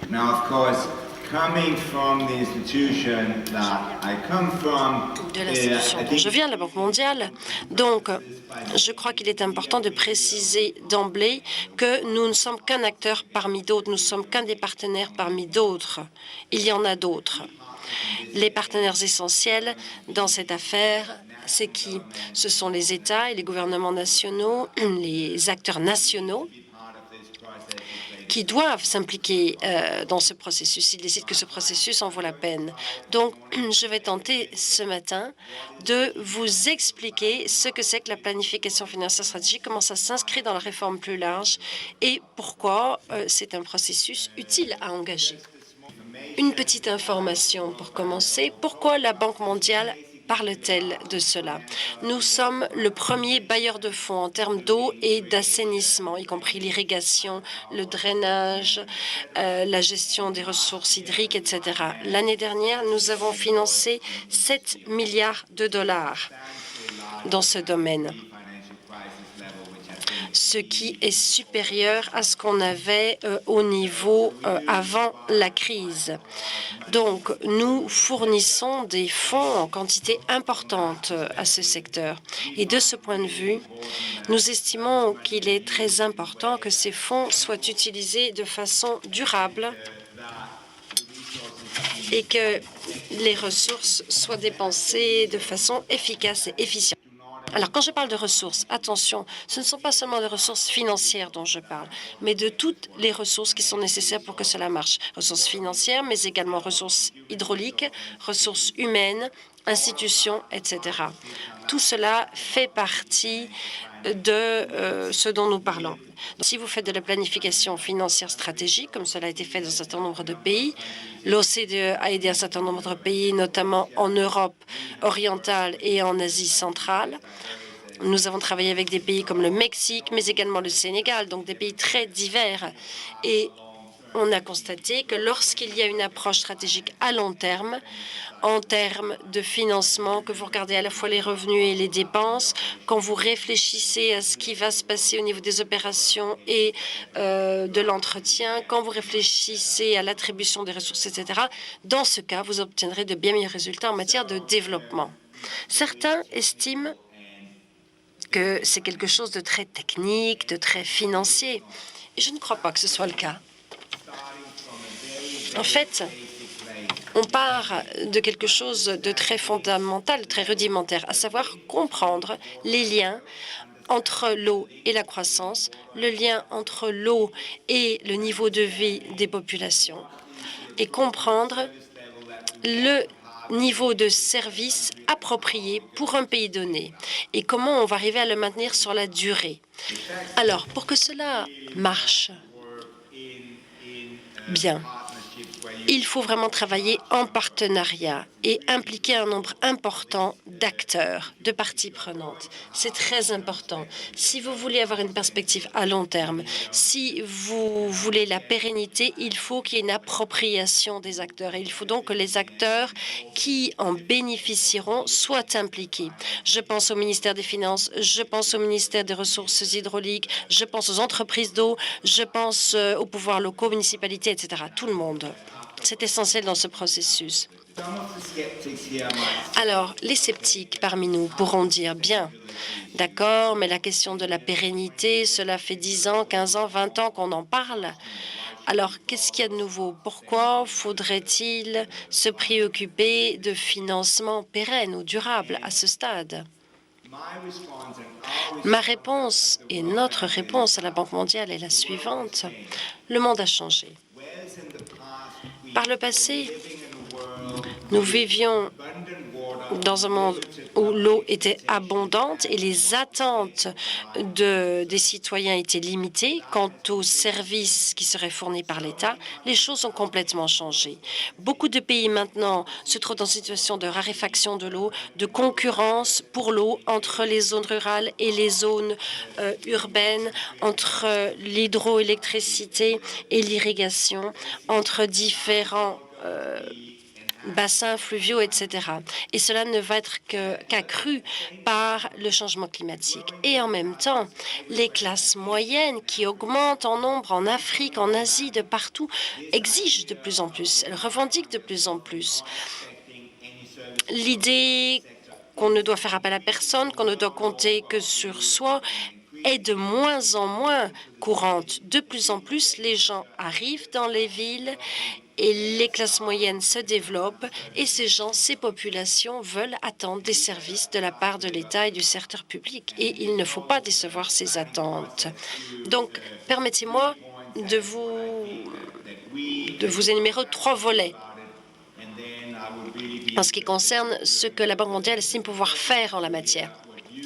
Now, of course, coming from the institution that I come from, de l'institution dont je viens, la Banque mondiale. Donc, je crois qu'il est important de préciser d'emblée que nous ne sommes qu'un acteur parmi d'autres, nous ne sommes qu'un des partenaires parmi d'autres. Il y en a d'autres. Les partenaires essentiels dans cette affaire, c'est qui? Ce sont les États et les gouvernements nationaux, les acteurs nationaux qui doivent s'impliquer dans ce processus. Ils décident que ce processus en vaut la peine. Donc, je vais tenter ce matin de vous expliquer ce que c'est que la planification financière stratégique, comment ça s'inscrit dans la réforme plus large et pourquoi c'est un processus utile à engager. Une petite information pour commencer. Pourquoi la Banque mondiale parle-t-elle de cela? Nous sommes le premier bailleur de fonds en termes d'eau et d'assainissement, y compris l'irrigation, le drainage, la gestion des ressources hydriques, etc. L'année dernière, nous avons financé 7 milliards de dollars dans ce domaine, ce qui est supérieur à ce qu'on avait au niveau avant la crise. Donc, nous fournissons des fonds en quantité importante à ce secteur. Et de ce point de vue, nous estimons qu'il est très important que ces fonds soient utilisés de façon durable et que les ressources soient dépensées de façon efficace et efficiente. Alors, quand je parle de ressources, attention, ce ne sont pas seulement les ressources financières dont je parle, mais de toutes les ressources qui sont nécessaires pour que cela marche. Ressources financières, mais également ressources hydrauliques, ressources humaines, institutions, etc. Tout cela fait partie de ce dont nous parlons. Si vous faites de la planification financière stratégique, comme cela a été fait dans un certain nombre de pays, l'OCDE a aidé un certain nombre de pays, notamment en Europe orientale et en Asie centrale. Nous avons travaillé avec des pays comme le Mexique, mais également le Sénégal, donc des pays très divers. Et on a constaté que lorsqu'il y a une approche stratégique à long terme, en termes de financement, que vous regardez à la fois les revenus et les dépenses, quand vous réfléchissez à ce qui va se passer au niveau des opérations et de l'entretien, quand vous réfléchissez à l'attribution des ressources, etc., dans ce cas, vous obtiendrez de bien meilleurs résultats en matière de développement. Certains estiment que c'est quelque chose de très technique, de très financier. Et je ne crois pas que ce soit le cas. En fait, on part de quelque chose de très fondamental, très rudimentaire, à savoir comprendre les liens entre l'eau et la croissance, le lien entre l'eau et le niveau de vie des populations, et comprendre le niveau de service approprié pour un pays donné et comment on va arriver à le maintenir sur la durée. Alors, pour que cela marche bien, il faut vraiment travailler en partenariat et impliquer un nombre important d'acteurs, de parties prenantes. C'est très important. Si vous voulez avoir une perspective à long terme, si vous voulez la pérennité, il faut qu'il y ait une appropriation des acteurs. Et il faut donc que les acteurs qui en bénéficieront soient impliqués. Je pense au ministère des Finances, je pense au ministère des Ressources hydrauliques, je pense aux entreprises d'eau, je pense aux pouvoirs locaux, municipalités, etc. Tout le monde. C'est essentiel dans ce processus. Alors, les sceptiques parmi nous pourront dire, bien, d'accord, mais la question de la pérennité, cela fait 10 ans, 15 ans, 20 ans qu'on en parle. Alors, qu'est-ce qu'il y a de nouveau? Pourquoi faudrait-il se préoccuper de financement pérenne ou durable à ce stade? Ma réponse et notre réponse à la Banque mondiale est la suivante. Le monde a changé. Par le passé, nous vivions dans un monde où l'eau était abondante et les attentes des citoyens étaient limitées quant aux services qui seraient fournis par l'État. Les choses ont complètement changé. Beaucoup de pays maintenant se trouvent dans une situation de raréfaction de l'eau, de concurrence pour l'eau entre les zones rurales et les zones urbaines, entre l'hydroélectricité et l'irrigation, entre différents bassins fluviaux, etc. Et cela ne va être qu'accru par le changement climatique. Et en même temps, les classes moyennes qui augmentent en nombre en Afrique, en Asie, de partout, exigent de plus en plus, elles revendiquent de plus en plus. L'idée qu'on ne doit faire appel à personne, qu'on ne doit compter que sur soi, est de moins en moins courante. De plus en plus, les gens arrivent dans les villes et les classes moyennes se développent et ces gens, ces populations veulent attendre des services de la part de l'État et du secteur public et il ne faut pas décevoir ces attentes. Donc, permettez-moi de vous énumérer 3 volets en ce qui concerne ce que la Banque mondiale estime pouvoir faire en la matière.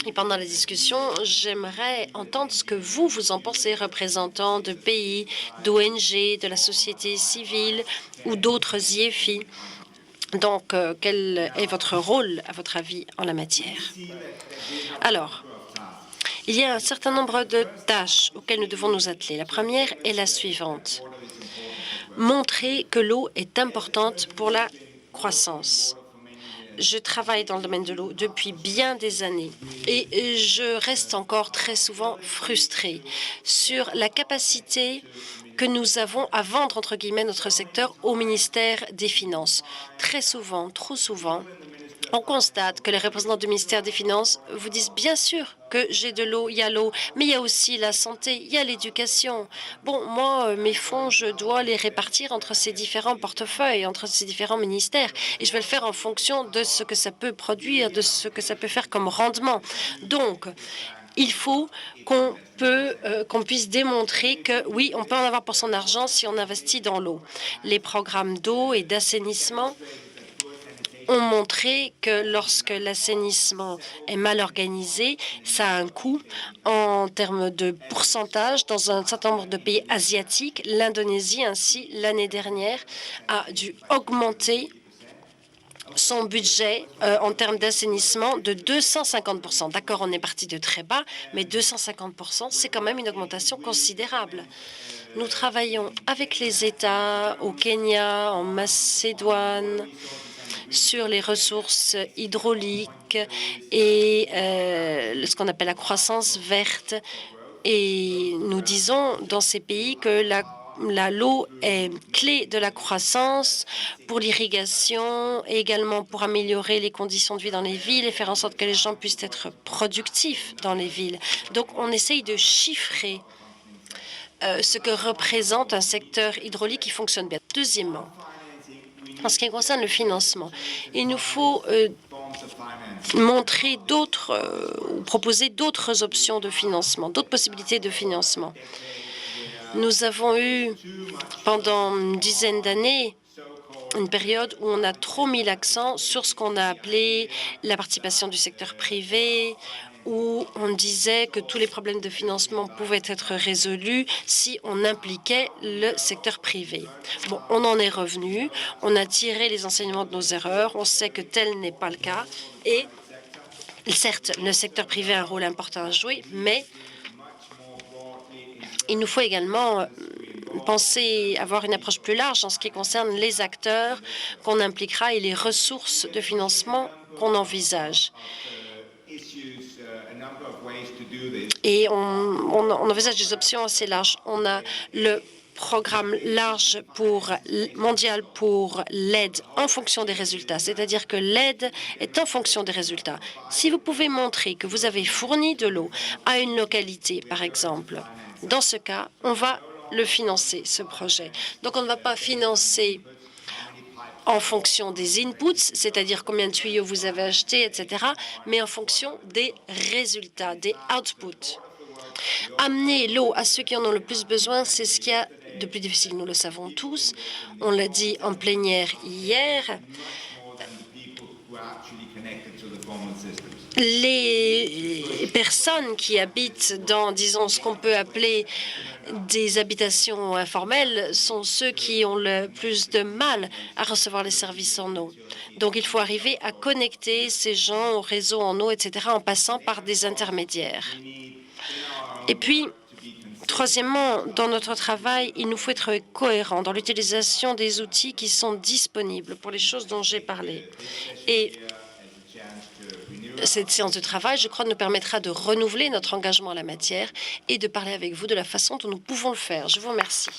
Et pendant la discussion, j'aimerais entendre ce que vous en pensez, représentants de pays, d'ONG, de la société civile ou d'autres IFI. Donc, quel est votre rôle, à votre avis, en la matière? Alors, il y a un certain nombre de tâches auxquelles nous devons nous atteler. La première est la suivante. Montrer que l'eau est importante pour la croissance. Je travaille dans le domaine de l'eau depuis bien des années et je reste encore très souvent frustrée sur la capacité que nous avons à vendre, entre guillemets, notre secteur au ministère des Finances. Très souvent, trop souvent, on constate que les représentants du ministère des Finances vous disent bien sûr que j'ai de l'eau, il y a l'eau, mais il y a aussi la santé, il y a l'éducation. Bon, moi, mes fonds, je dois les répartir entre ces différents portefeuilles, entre ces différents ministères, et je vais le faire en fonction de ce que ça peut produire, de ce que ça peut faire comme rendement. Donc, il faut qu'on puisse démontrer que, oui, on peut en avoir pour son argent si on investit dans l'eau. Les programmes d'eau et d'assainissement ont montré que lorsque l'assainissement est mal organisé, ça a un coût en termes de pourcentage dans un certain nombre de pays asiatiques. L'Indonésie, ainsi, l'année dernière, a dû augmenter son budget en termes d'assainissement de 250 %. D'accord, on est parti de très bas, mais 250 %, c'est quand même une augmentation considérable. Nous travaillons avec les États au Kenya, en Macédoine, sur les ressources hydrauliques et ce qu'on appelle la croissance verte. Et nous disons dans ces pays que l'eau est clé de la croissance pour l'irrigation et également pour améliorer les conditions de vie dans les villes et faire en sorte que les gens puissent être productifs dans les villes. Donc, on essaye de chiffrer ce que représente un secteur hydraulique qui fonctionne bien. Deuxièmement, en ce qui concerne le financement, il nous faut montrer ou proposer d'autres options de financement, d'autres possibilités de financement. Nous avons eu, pendant une dizaine d'années, une période où on a trop mis l'accent sur ce qu'on a appelé la participation du secteur privé, où on disait que tous les problèmes de financement pouvaient être résolus si on impliquait le secteur privé. Bon, on en est revenu, on a tiré les enseignements de nos erreurs, on sait que tel n'est pas le cas, et certes, le secteur privé a un rôle important à jouer, mais il nous faut également penser avoir une approche plus large en ce qui concerne les acteurs qu'on impliquera et les ressources de financement qu'on envisage. Et on envisage des options assez larges. On a le programme large mondial pour l'aide en fonction des résultats, c'est-à-dire que l'aide est en fonction des résultats. Si vous pouvez montrer que vous avez fourni de l'eau à une localité, par exemple, dans ce cas, on va le financer, ce projet. Donc, on ne va pas financer en fonction des inputs, c'est-à-dire combien de tuyaux vous avez achetés, etc., mais en fonction des résultats, des outputs. Amener l'eau à ceux qui en ont le plus besoin, c'est ce qu'il y a de plus difficile. Nous le savons tous. On l'a dit en plénière hier. Les personnes qui habitent dans, disons, ce qu'on peut appeler des habitations informelles sont ceux qui ont le plus de mal à recevoir les services en eau. Donc, il faut arriver à connecter ces gens au réseau en eau, etc., en passant par des intermédiaires. Et puis, Troisièmement, dans notre travail, il nous faut être cohérents dans l'utilisation des outils qui sont disponibles pour les choses dont j'ai parlé. Et cette séance de travail, je crois, nous permettra de renouveler notre engagement en la matière et de parler avec vous de la façon dont nous pouvons le faire. Je vous remercie.